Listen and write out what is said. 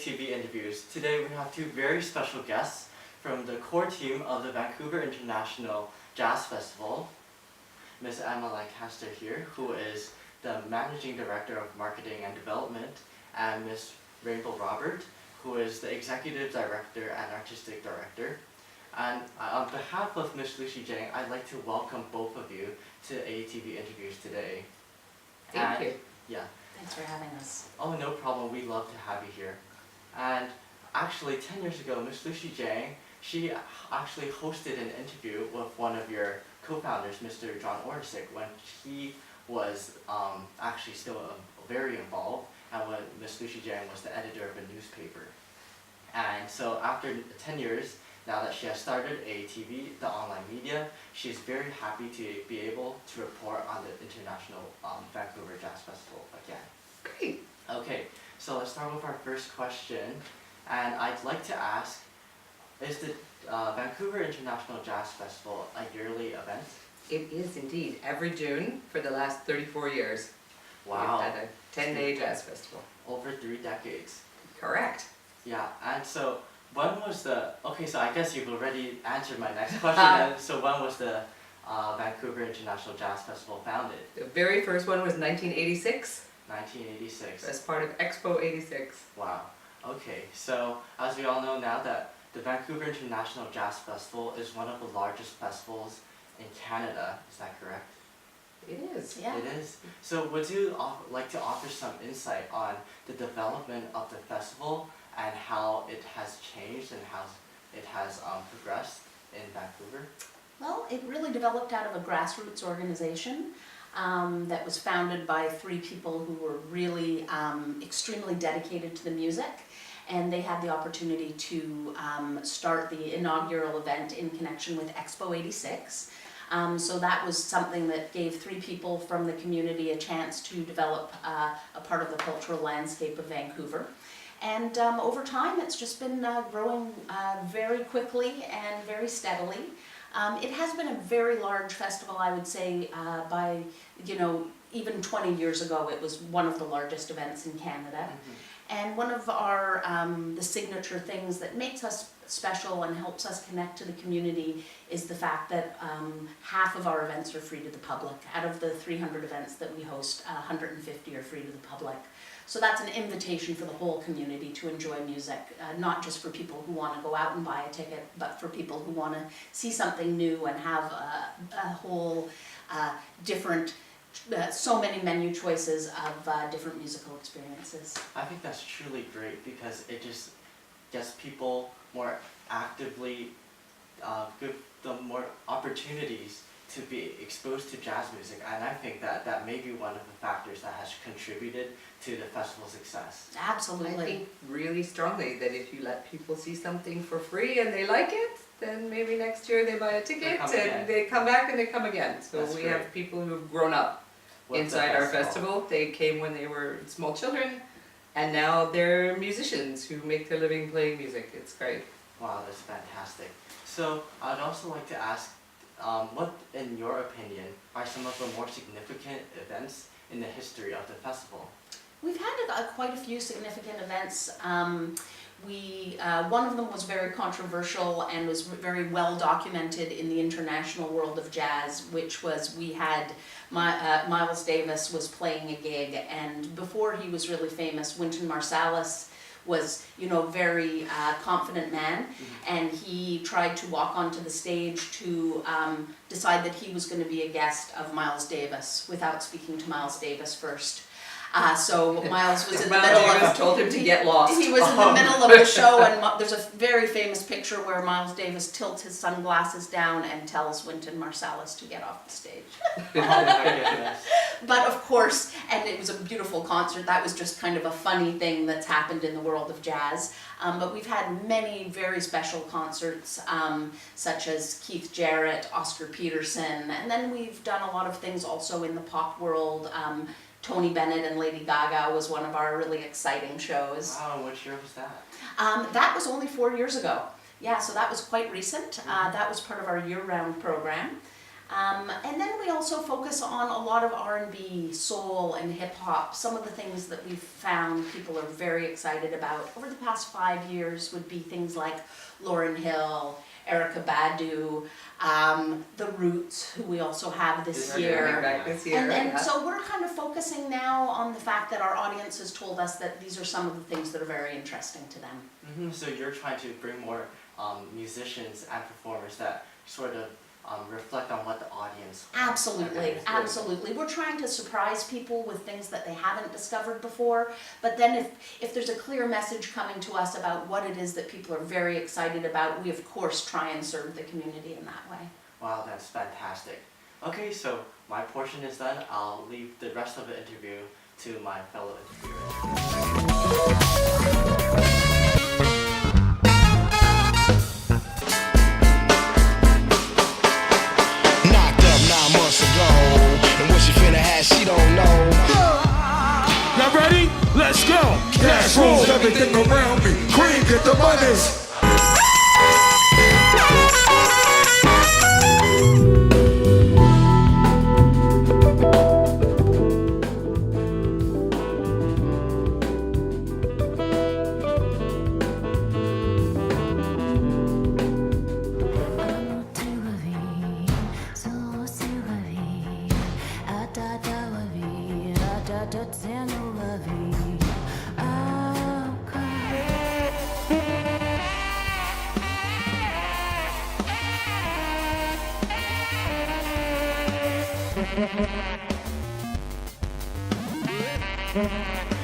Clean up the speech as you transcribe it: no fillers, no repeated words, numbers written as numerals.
AATV interviews. Today we have two very special guests from the core team of the Vancouver International Jazz Festival. Ms. Emma Lancaster here, who is the Managing Director of Marketing and Development, and Ms. Rainbow Robert, who is the Executive Director and Artistic Director. And on behalf of Ms. Lucy Jang, I'd like to welcome both of you to AATV interviews today. Thank you. Yeah. Thanks for having us. Oh, no problem. We'd love to have you here. And actually, 10 years ago, Ms. Lucy Jang, she actually hosted an interview with one of your co-founders, Mr. John Orsic, when he was actually still very involved, and when Ms. Lucy Jang was the editor of a newspaper. And so after 10 years, now that she has started AATV, the online media, she's very happy to be able to report on the International Vancouver Jazz Festival again. Great. Okay, so let's start with our first question. And I'd like to ask, is the Vancouver International Jazz Festival a yearly event? It is indeed. Every June for the last 34 years. Wow. We've had a 10-day jazz festival. Over 3 decades. Correct. Yeah, and so when was the, okay, so I guess you've already answered my next question then. So when was the Vancouver International Jazz Festival founded? The very first one was 1986 1986. as part of Expo 86. Wow. Okay, so as we all know now that the Vancouver International Jazz Festival is one of the largest festivals in Canada, is that correct? It is. Yeah. It is. So would you like to offer some insight on the development of the festival and how it has changed and how it has progressed in Vancouver? Well, it really developed out of a grassroots organization that was founded by 3 people who were really extremely dedicated to the music. And they had the opportunity to start the inaugural event in connection with Expo 86. So that was something that gave 3 people from the community a chance to develop a part of the cultural landscape of Vancouver. And over time, it's just been growing very quickly and very steadily. It has been a very large festival, I would say, by, even 20 years ago, it was one of the largest events in Canada. Mm-hmm. And one of our, the signature things that makes us special and helps us connect to the community is the fact that half of our events are free to the public. Out of the 300 events that we host, 150 are free to the public. So that's an invitation for the whole community to enjoy music, not just for people who want to go out and buy a ticket, but for people who want to see something new and have a whole different so many menu choices of different musical experiences. I think that's truly great because it just gets people more actively, give them more opportunities to be exposed to jazz music, and I think that may be one of the factors that has contributed to the festival's success. Absolutely. I think really strongly that if you let people see something for free and they like it, then maybe next year they buy a ticket and they come back and they come again. So That's we great. have people who've grown up With the inside our festival. They came when they were small children, and now they're musicians who make their living playing music. It's great. Wow, that's fantastic. So I'd also like to ask, what, in your opinion, are some of the more significant events in the history of the festival? We've had quite a few significant events. One of them was very controversial and was very well documented in the international world of jazz, which was we had Miles Davis was playing a gig, and before he was really famous, Wynton Marsalis was, very confident man, and he tried to walk onto the stage to decide that he was going to be a guest of Miles Davis without speaking to Miles Davis first. So Miles was in the middle of. Told him to get lost. He was in the middle of the show, and there's a very famous picture where Miles Davis tilts his sunglasses down and tells Wynton Marsalis to get off the stage. Oh my goodness. But of course, and it was a beautiful concert. That was just kind of a funny thing that's happened in the world of jazz. But we've had many very special concerts, such as Keith Jarrett, Oscar Peterson, and then we've done a lot of things also in the pop world. Tony Bennett and Lady Gaga was one of our really exciting shows. Wow, what year was that? That was only 4 years ago. Yeah, so that was quite recent. That was part of our year-round program. And then we also focus on a lot of R&B, soul, and hip hop. Some of the things that we've found people are very excited about over the past 5 years would be things like Lauryn Hill, Erykah Badu, The Roots, who we also have this year. And so we're kind of focusing now on the fact that our audience has told us that these are some of the things that are very interesting to them. So you're trying to bring more musicians and performers that sort of reflect on what the audience wants. Absolutely, absolutely. We're trying to surprise people with things that they haven't discovered before, but then if there's a clear message coming to us about what it is that people are very excited about, we of course try and serve the community in that way. Wow, that's fantastic. Okay, so my portion is done. I'll leave the rest of the interview to my fellow interviewers. She don't know. Y'all ready? Let's go. Cash rules everything around me. Queen, get the money. Thank you.